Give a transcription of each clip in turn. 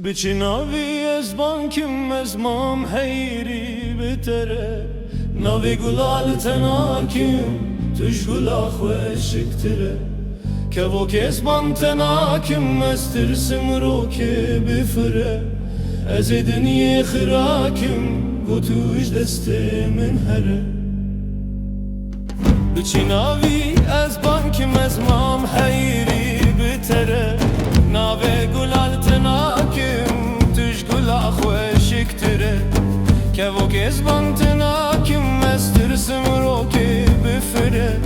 بچی ناوی از بانکم از مام حیری بتره ناوی گلال تناکم توش گلا خوشکتره که وکی از بان تناکم از ترسم رو که بفره از دنیا خراکم و توش دست من هره بچی ناوی از بانکم از مام حیری بتره ناوی گلال تناکم توش گلا خوشکتره که وکی از بان تناکم از ترسم رو که بفره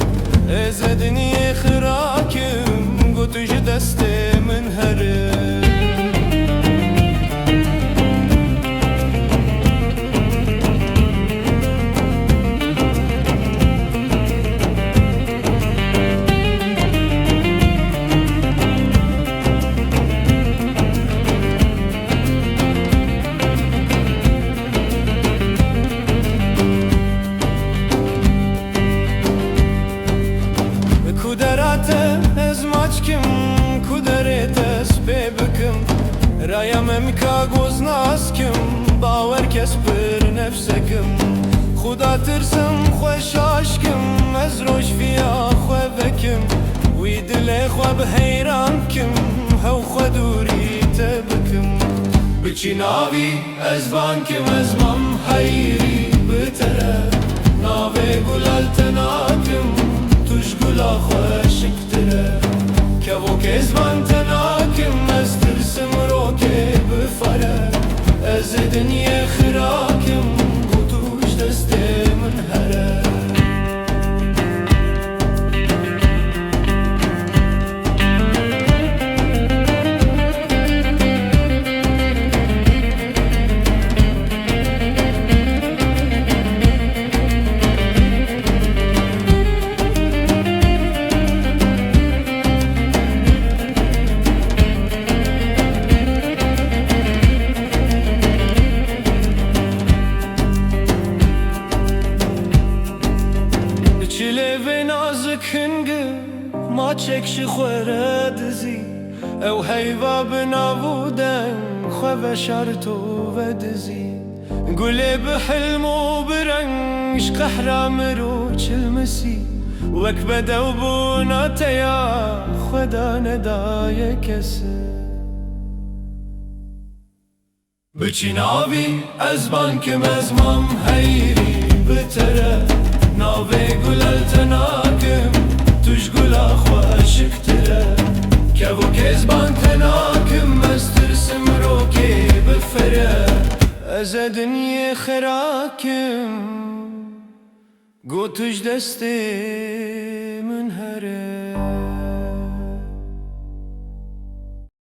از دنیا خراکم و توش دست من هره رایم امکا گوز ناسکم باور کس پر نفسکم خدا ترسم خوش عاشقم از روش فیا خو بکم وی دل خو به حیران کم هو خودوری تبکم بچی ناوی از بانکم از مام حیری بتره ناوی گلال تناکم توش گلا خوشکتره که وکی از بان تناکم از ترسم رو که بفره از دنیا خراکم و توش دست من هره ما چکش خوره دزی او حیوا بنابودن خو بشرتو و دزی گله بحلم و برنش قحرام رو چلمسی وک بدو بوناتیا خدا ندای کسی بچی ناوی از بانکم از مام حیری بتره ناوی گلال تناکم توش گلا خوشکتره که وکی از بان تناکم از ترسم رو که بفره از دنیا خراکم گو توش دست من هره